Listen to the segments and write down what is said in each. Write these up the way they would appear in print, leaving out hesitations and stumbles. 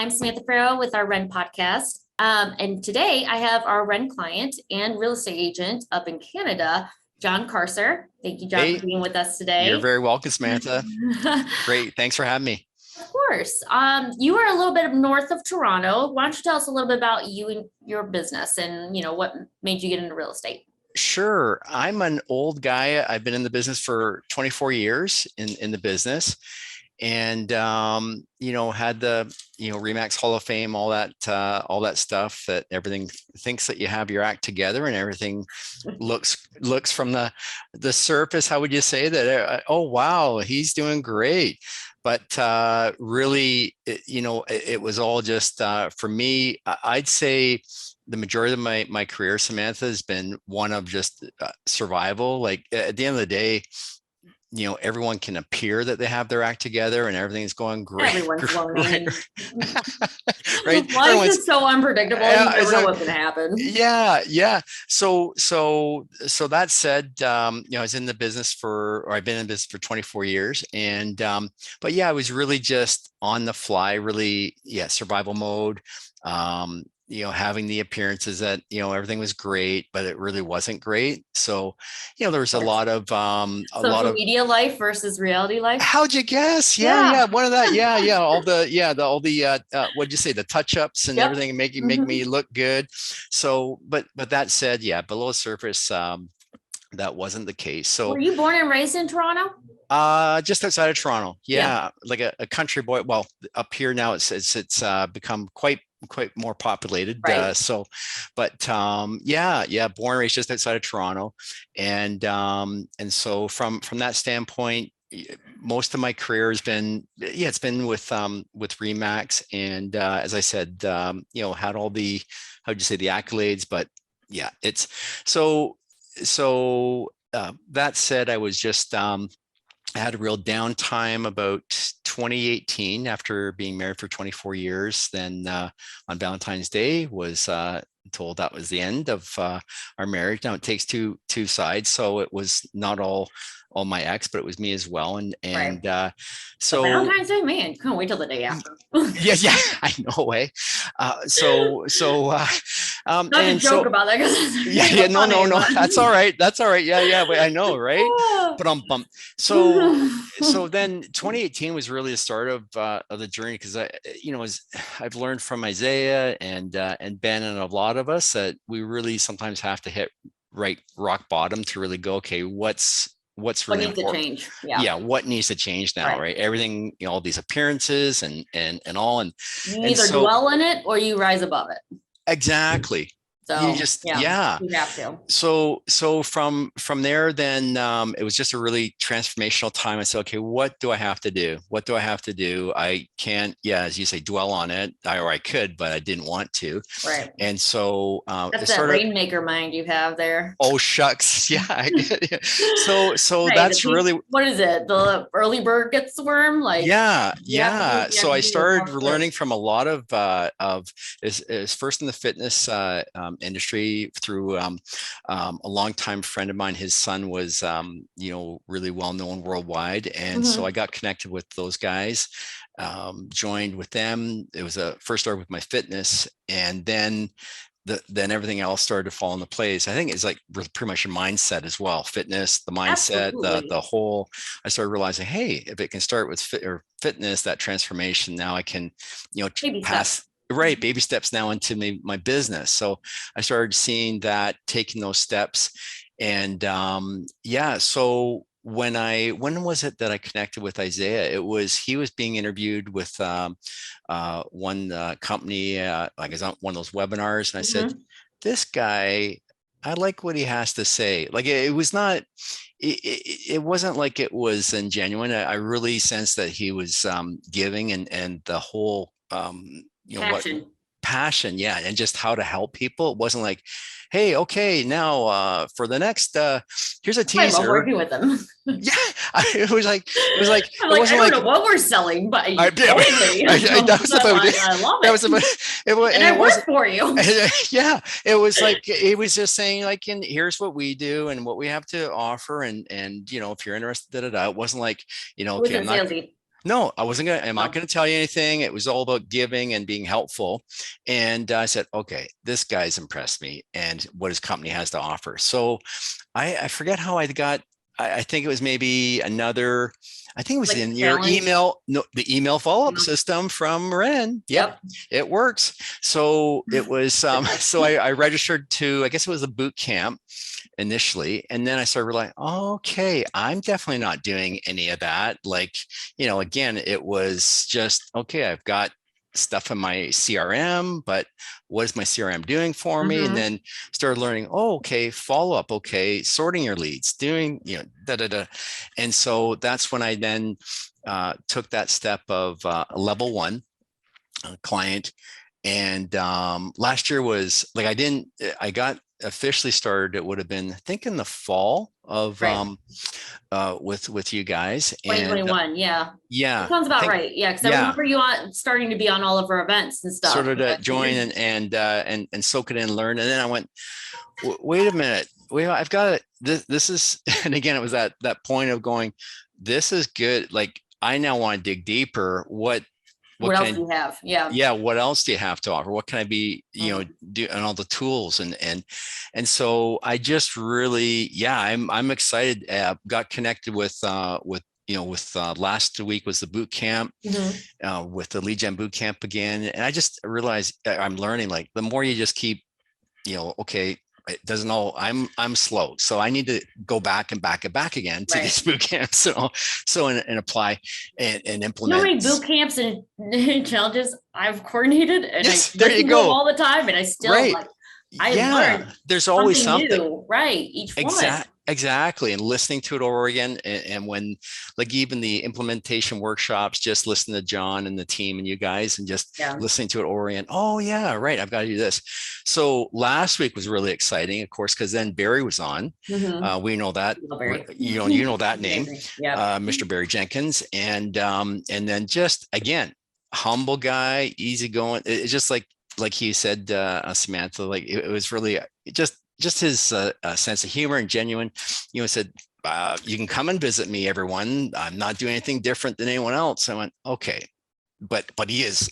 I'm Samantha Farrow with our REN podcast. And today I have our REN client and real estate agent up in Canada, John Carcer. Thank you, John, Hey, for being with us you're today. very welcome, Samantha. Great. Thanks for having me. Of course. You are a little bit north of Toronto. Why don't you tell us a little bit about you and your business and what made you get into real estate? Sure. I'm an old guy. I've been in the business for 24 years in the business and had the Remax Hall of Fame, all that stuff that everything thinks that you have your act together and everything looks from the surface. How would you say that? Oh wow, he's doing great. But really, it was all just for me. I'd say the majority of my career, Samantha, has been one of just survival. Like at the end of the day, everyone can appear that they have their act together and everything's going great. Everyone's Right. lonely. Right. Life is so unpredictable. You never know what's going to happen. Yeah. So that said, I was in the business or I've been in business for 24 years. And, but yeah, I was really just on the fly, really, survival mode. Having the appearances that, everything was great, but it really wasn't great. So, there was a lot of, social media life versus reality life. How'd you guess? Yeah. One of that. Yeah. What'd you say? The touch-ups and everything and make me look good. So, but that said, below the surface, that wasn't the case. So were you born and raised in Toronto? Just outside of Toronto. Yeah. Like a country boy. Well, up here now it's become quite more populated. Right. Born and raised just outside of Toronto. And so from that standpoint, most of my career has been, it's been with Remax. And as I said, had all the, how'd you say, the accolades, but it's so that said, I was just, I had a real downtime about 2018 after being married for 24 years. Then on Valentine's Day was told that was the end of our marriage. Now it takes two sides, so it was not all my ex, but it was me as well. And right. So Valentine's Day, man, couldn't wait till the day after. yeah, I know, way. Not to joke about that. No, that's all right. Yeah, I know, right? But so then 2018 was really the start of the journey, because I've learned from Isaiah and Ben and a lot of us that we really sometimes have to hit rock bottom to really go, okay, what's really important? What needs to change now, right? Everything, all these appearances and all, and you either dwell in it or you rise above it. Exactly. So you just you have to. So from there, then it was just a really transformational time. I said, okay, what do I have to do? I can't, as you say, dwell on it. I could, but I didn't want to. Right. And so that's that rainmaker mind you have there. Oh shucks, yeah. I get it. So that's really, what is it? The early bird gets the worm, like So I started learning from a lot of is first in the fitness industry through a longtime friend of mine. His son was really well known worldwide, and so I got connected with those guys, joined with them. It was a first started with my fitness, and then everything else started to fall into place. I think it's like pretty much your mindset as well. Fitness, the mindset, the whole. I started realizing, hey, if it can start with fitness, that transformation, now I can, baby steps now into my business. So I started seeing that, taking those steps, and so when was it that I connected with Isaiah? He was being interviewed with one company, like it's on one of those webinars, and I said, this guy, I like what he has to say. Like it was not, it wasn't like it was ingenuine. I really sensed that he was giving and the whole passion, and just how to help people. It wasn't like, hey, okay, now for the next here's a teaser. I'm working with them. It was like I'm like, I don't know what we're selling, but I work for you. It was like, it was just saying, like, and here's what we do and what we have to offer, and if you're interested, it wasn't like, okay, No, I wasn't gonna, I'm not Oh, gonna tell you anything. It was all about giving and being helpful. And I said, okay, this guy's impressed me and what his company has to offer. So I forget how I got, I think it was maybe another, I think it was like in your challenge. email, no, the email follow-up Yeah. system from REN. Yep, Yep. it works. So it was, so I registered to, I guess it was a boot camp initially. And then I started like, oh, okay, I'm definitely not doing any of that. Like, again, it was just, okay, I've got stuff in my CRM, but what is my CRM doing for me? And Mm-hmm. then started learning, oh, okay, follow up, okay, sorting your leads, doing, da da da. And so that's when I then took that step of level one client. And last year was like, I got officially started, it would have been, I think in the fall of Right. with you guys. And 2021. Yeah. That yeah, sounds I about think, right. Yeah. Cause I yeah, remember you on starting to be on all of our events and stuff. sort of to Yeah. join and soak it in and learn. And then I went, wait a minute, wait, I've got it. This is, and again, it was that point of going, this is good. Like I now want to dig deeper. What What else can do you have? Yeah. yeah, what else do you have to offer? What can I be, Mhm. do, and all the tools and so I just really, yeah, I'm excited. Got connected with last week was the boot camp Mhm. with the lead gen boot camp again, and I just realized I'm learning, like the more you just keep, okay, it doesn't all, I'm slow, so I need to go back and back and back again to Right. these boot camps, and apply and You know how implement. many boot camps and challenges I've coordinated and I Yes, there you listen to them go. all the time and I still Right. like I Yeah, learned there's always something something. new, right? Each one. Exactly. And listening to it over again. And when, like, even the implementation workshops, just listen to John and the team and you guys and just Yeah. listening to it over again. Oh, yeah, right. I've got to do this. So last week was really exciting, of course, because then Barry was on. Mm-hmm. We know that, Very you know that name, amazing. Yeah. Mr. Barry Jenkins. And then just again, humble guy, easygoing. It's just like he said, Samantha, like it was really just his sense of humor and genuine. Said, you can come and visit me, everyone. I'm not doing anything different than anyone else. I went, okay, but he is,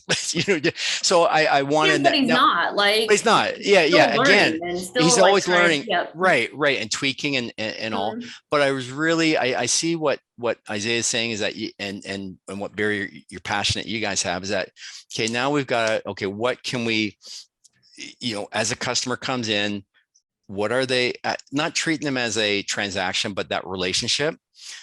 So I Yeah, wanted but that he's now. not like He's not. Yeah, still yeah. Again, learning and he's still like always trying. learning. Yeah. Right, and tweaking and all. Mhm. But I was really, I see what Isaiah is saying is that and what Barry, you're passionate, you guys have, is that, okay, now we've got, okay, what can we, as a customer comes in, what are they, not treating them as a transaction, but that relationship.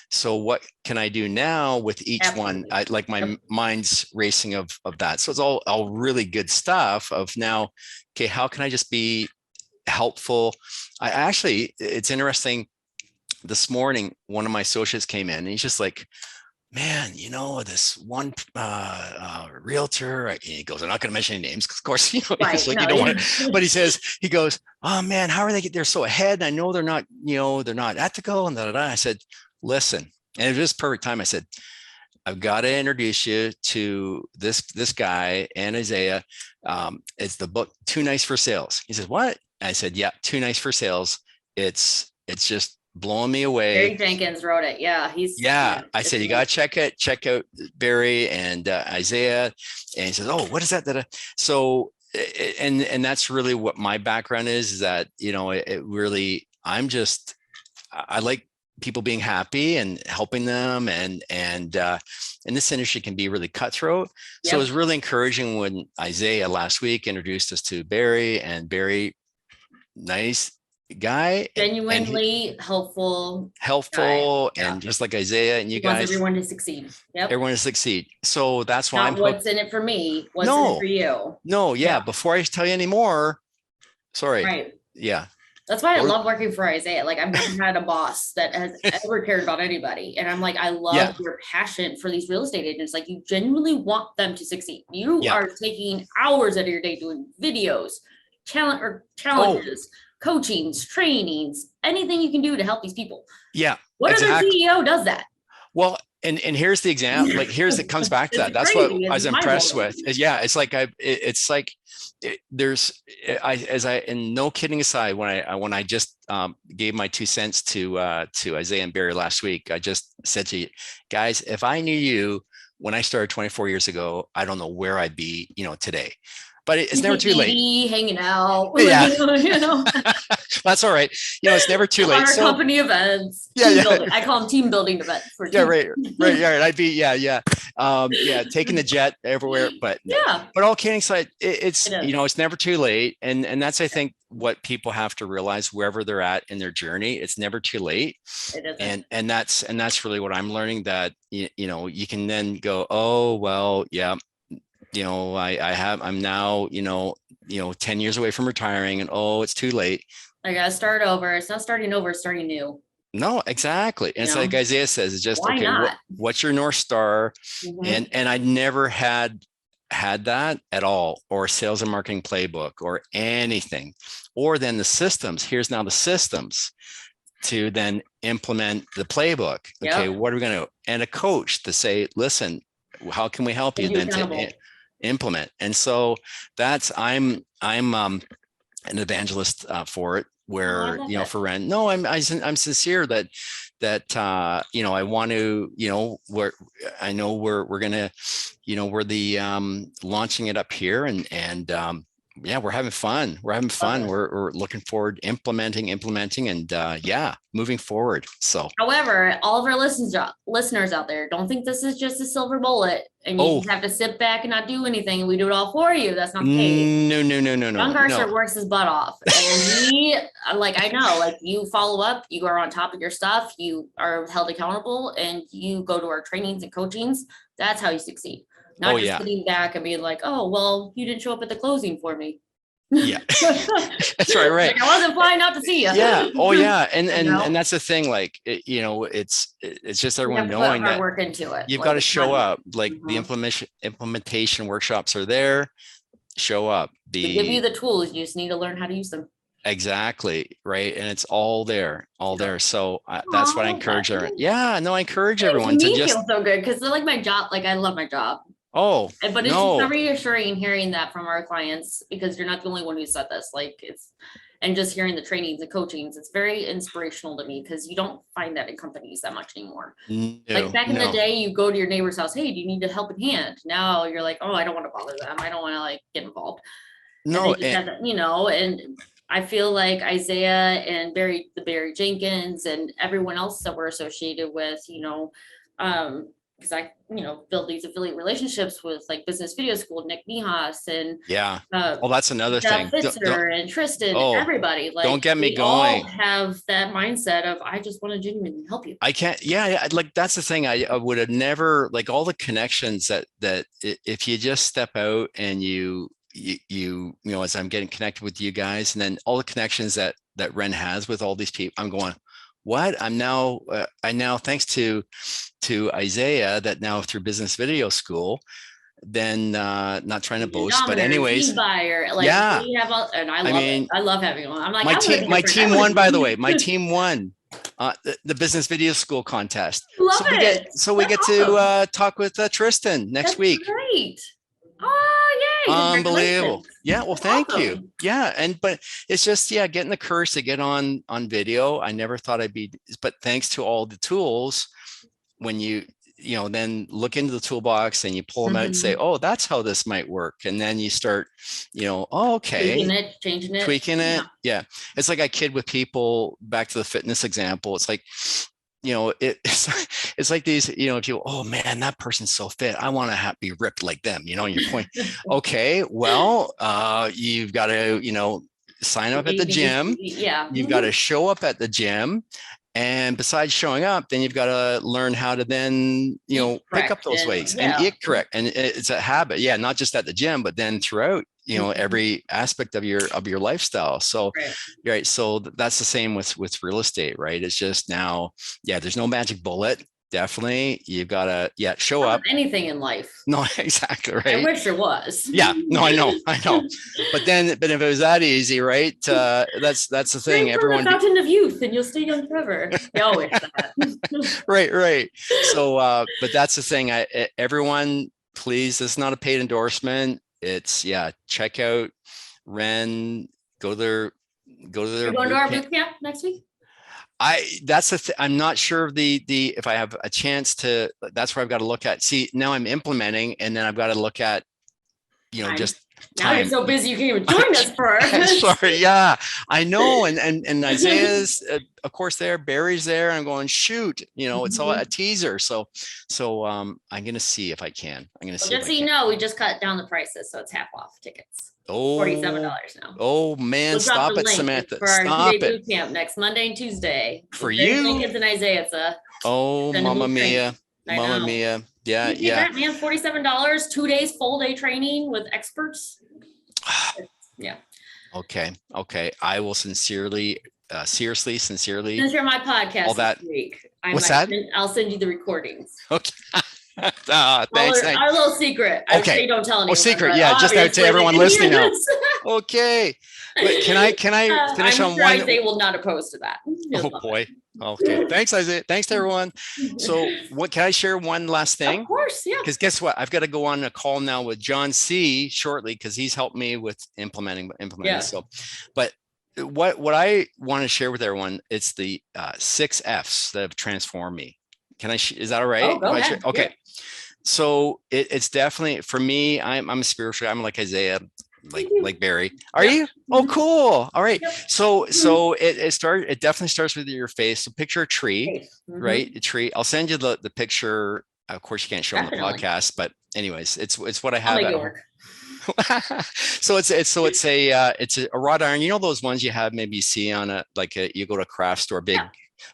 So what can I do now with each one? Absolutely. Like my Yep. mind's racing of that. So it's all really good stuff of now, okay, how can I just be helpful? I actually, it's interesting. This morning, one of my associates came in and he's just like, man, this one realtor, he goes, I'm not going to mention any names, because of course, Right. it's like, you No. don't Yeah. want to, but he goes, oh man, how are they they're so ahead? And I know they're not, they're not ethical and da, da, da. I said, listen, and it was perfect time. I said, I've got to introduce you to this guy and Isaiah. It's the book Too Nice for Sales. He says, what? I said, yeah, Too Nice for Sales. It's just blowing me away. Barry Jenkins wrote it. Yeah. Yeah, I It's said, you got to amazing. check out Barry and Isaiah. And he says, oh, what is that? So, and that's really what my background is that, it really, I like people being happy and helping them. And this industry can be really cutthroat. So it was Yep. really encouraging when Isaiah last week introduced us to Barry, and Barry, nice guy, and he, Genuinely helpful guy. helpful, Yeah. and just like Isaiah and you He wants guys, everyone to succeed. Yep. everyone to succeed. So that's why I'm Not hooked. what's in it for me, what's in it for No, you. no, yeah. Yeah. Before I tell you any more, sorry. Right. Yeah. That's why I Go to, love working for Isaiah. Like I've never had a boss that has ever cared about anybody. And I'm like, I yeah, love your passion for these real estate agents. Like you genuinely want them to succeed. You yeah. are taking hours out of your day doing videos, Oh, challenges, coachings, trainings, anything you can do to help these people. yeah, What other exactly. CEO does that? Well, and here's the example, like it comes back to It's that. That's what crazy. I It's was mind impressed blowing. with. Yeah, it's like it's like there's, and no kidding aside, when I just gave my 2 cents to Isaiah and Barry last week, I just said to you guys, if I knew you when I started 24 years ago, I don't know where I'd be, today, but it's never Drinking too late. 80, hanging out. Yeah, You know, that's all right. It's never too on late. our So company events, yeah, team yeah, building. I call them team building events for yeah, team. right, right, yeah, right. I'd be, yeah, taking the jet everywhere. But no, Yeah, but all kidding aside, it's it is. it's never too late, and that's I think what people have to realize wherever they're at in their journey, it's never too late. It isn't. And that's really what I'm learning, that you can then go, oh well, yeah, I'm now 10 years away from retiring, and oh, it's too late. I gotta start over. It's not starting over, it's starting new. No, exactly. And it's like Isaiah says, it's just, Why okay, not? what's your North Star? Mhm. And I never had that at all, or sales and marketing playbook or anything. Or then the systems. Here's now the systems to then implement the playbook. Okay, Yep. what are we going to, and a coach to say, listen, how can we help you Hold you then to accountable. implement? And so that's, I'm an evangelist for it, Oh, I where love it. for REN. No, I'm sincere that I want to, I know we're gonna, we're the launching it up here, and yeah, we're having fun. Love it. We're looking forward to implementing, and yeah, moving forward. So However, all of our listeners out there, don't think this is just a silver bullet and you oh just have to sit back and not do anything and we do it all for you. That's not the case. no John Carson no. works his butt off. And he, I know, like you follow up, you are on top of your stuff, you are held accountable, and you go to our trainings and coachings. That's how you succeed. Not Oh just yeah, sitting back and being like, oh, well, you didn't show up at the closing for me. yeah. That's right. Like I wasn't flying out to see you. Yeah. Oh yeah. And You know? and that's the thing. Like it's just You everyone have to put knowing hard that work into it. you've Like got to it's show not, up. Like the mhm. implementation workshops are there. Show up. We give you the tools. You just need to learn how to use them. Exactly right, and it's all there, Yeah. So that's Aw, what I I love that. encourage everyone. Yeah, no, I encourage It makes everyone to me just, feel so good because like my job, like I love my job. oh But it's just so no, reassuring hearing that from our clients because you're not the only one who said this. Like it's, and just hearing the trainings and coachings, it's very inspirational to me because you don't find that in companies that much anymore. Like back in the no, day, you go to your neighbor's house, hey, do you need a helping hand? Now you're like, oh, I don't want to bother them. I don't want to like get involved. And they no, just have that, and I feel like Isaiah and Barry Jenkins and everyone else that we're associated with, because I, build these affiliate relationships with like Business Video School, Nick Nihas and yeah. uh, Well, that's another Jeff thing. Fitzer and Tristan, Oh, everybody, don't like get me we all going. have that mindset of I just want to genuinely help you. I can't. Yeah, like that's the thing. I would have never, like, all the connections that if you just step out and as I'm getting connected with you guys, and then all the connections that REN has with all these people, I'm going, what? I now, thanks to Isaiah, that now through Business Video School, then not trying to boast, but anyways, Buyer, like yeah. we have, and I I love it. mean, I love having one. I'm like, my I want to team be my your friend. team won, by the way. My team won the Business Video School contest. Love So we it. get That's to talk with Tristan next That's week. great. Oh, yay. Unbelievable. Yeah, well, That's thank you. awesome. Yeah, but it's just, getting the courage to get on video. I never thought I'd be, but thanks to all the tools, when you then look into the toolbox and you pull them out and say, oh, that's how this might work, and then you start, oh, okay, Tweaking it, changing it, tweaking it. Yeah. It's like I kid with people, back to the fitness example. It's like, it's like these, if you, oh man, that person's so fit, I want to be ripped like them, your point. Okay, well, you've got to, sign up at the gym. Yeah. You've got to show up at the gym. And besides showing up, then you've got to learn how to then, pick up those weights and eat correct. And it's a habit. Yeah. Not just at the gym, but then throughout, every aspect of your lifestyle. So, right. So that's the same with real estate, right? It's just now, there's no magic bullet. Definitely. You've got to, show up. Anything in life. No, exactly. Right. I wish there was. Yeah, no, I know. But if it was that easy, right? That's the thing. Drink Everyone, from the fountain of youth and you'll stay young forever. You always that. Right. So, but that's the thing. Everyone, please, this is not a paid endorsement. It's, check out REN, go to their You're going to our boot camp next week? I'm not sure of if I have a chance to, that's where I've got to look at. See, now I'm implementing, and then I've got to look at, Time. just Now you're time. so busy you can't even join us for. Sorry, yeah, I know. And Isaiah's, of course, there, Barry's there. I'm going, shoot, it's all a teaser. So I'm gonna see if I can. I'm gonna Well, see just if so I you can. know, we just cut down the prices, so it's half off tickets. $47 Oh, now. oh man, We'll drop stop the it, link Samantha. for our Stop 2-day it. boot camp next Monday and Tuesday. For with Barry you. Jenkins and Isaiah. It's a Oh, extendable Mamma training. Mia. I Mamma know. Mia. Yeah, You pay yeah. that, man, $47, 2 days, full day training with experts. Yeah. Okay. I will sincerely, Since you're my podcast all that. this week, What's that? I'll send you the recordings. Okay. Thanks. Our little secret. I would Okay. say don't tell anyone. Oh, secret. but Yeah, just out to obviously everyone they can listening hear now. this. Okay. But can I finish I'm on sure one? Isaiah will not oppose to that. He'll Oh love boy. Okay. Thanks, Isaiah. Thanks to everyone. So what can I share one last it. thing? Of course, yeah. Because guess what? I've got to go on a call now with John C shortly because he's helped me with implementing. Yeah. So, but what I want to share with everyone, it's the 6 F's that have transformed me. Is that all right? Oh, go ahead. Okay. Yeah. So it's definitely for me. I'm a spiritual. I'm like Isaiah, like Barry. Are you? Oh, cool. All right. Yep. So it definitely starts with your face. So picture a tree, right? A tree. I'll send you the picture. Of course, you can't show on the podcast, but anyways, it's what I have. I'll make it work. So it's a wrought iron. You know those ones you have maybe you see on you go to a craft store, big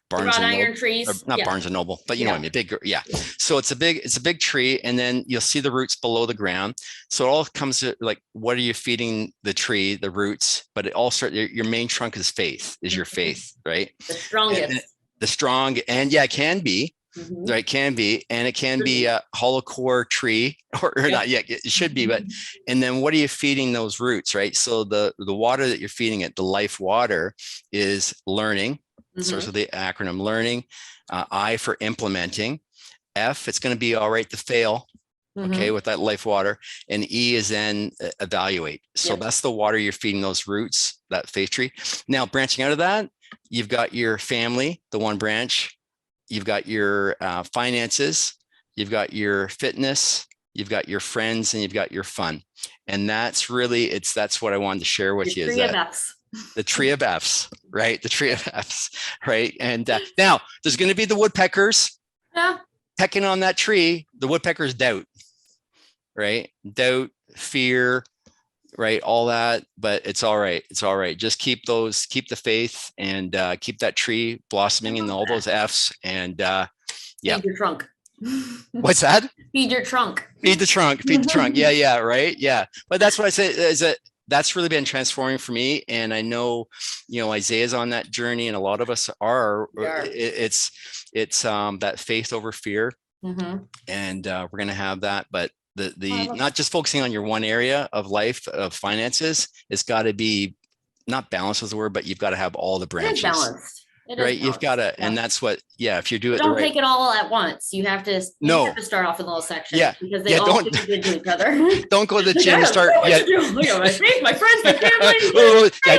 Barnes and Noble, trees, not Barnes and Noble, but you know what I mean, big, yeah. So it's a big tree, and then you'll see the roots below the ground. So it all comes to what are you feeding the tree, the roots, but it all starts. Your main trunk is faith, is your faith, right? The strongest. And the strong, and yeah, it can be. Right, can be, and it can be a hollow core tree, or not yet. It should be, but and then what are you feeding those roots, right? So the water that you're feeding it, the life water, is learning. Starts with the acronym learning. I for implementing. F, it's going to be all right to fail. Okay, with that life water, and E is then evaluate. So that's the water you're feeding those roots, that faith tree. Now branching out of that, you've got your family, the one branch. You've got your finances, you've got your fitness, you've got your friends, and you've got your fun. And that's really, that's what I wanted to share with you. Is that the tree of F's, right? The tree of F's, right? And now there's going to be the woodpeckers pecking on that tree. The woodpeckers doubt, right? Doubt, fear, right? All that, but it's all right. It's all right. Just keep the faith, and keep that tree blossoming in all those F's. And yeah. Feed your trunk. What's that? Feed your trunk. Feed the trunk. Feed the trunk. Yeah. Right. Yeah. But that's what I say is that that's really been transforming for me. And I know, Isaiah's on that journey, and a lot of us are. It's that faith over fear. And we're going to have that, but the not just focusing on your one area of life of finances, it's got to be not balanced is the word, but you've got to have all the branches. Balanced. Right, you've got to, and that's what, if you do it, don't take it all at once. You have to. You have to start off in little sections. Because they all fit into each other. Don't go to the gym and start. Look at my face, my friends, my family. I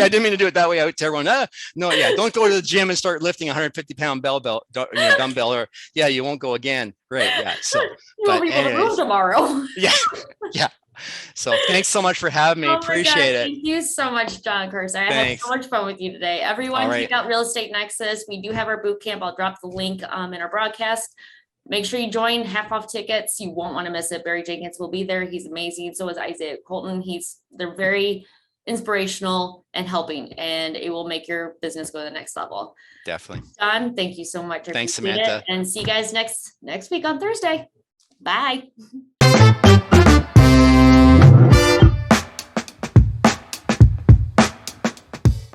didn't mean to do it that way out to everyone. No, don't go to the gym and start lifting 150-pound dumbbell, or you won't go again. Right, yeah. So you won't be able to move tomorrow. Yeah. So thanks so much for having me. Appreciate it. Thank you so much, John Curse. I had so much fun with you today. Everyone, check out Real Estate Nexus. We do have our boot camp. I'll drop the link in our broadcast. Make sure you join. Half off tickets. You won't want to miss it. Barry Jenkins will be there. He's amazing. So is Isaiah Colton. They're very inspirational and helping, and it will make your business go to the next level. Definitely. John, thank you so much. Thanks, Samantha. And see you guys next week on Thursday. Bye.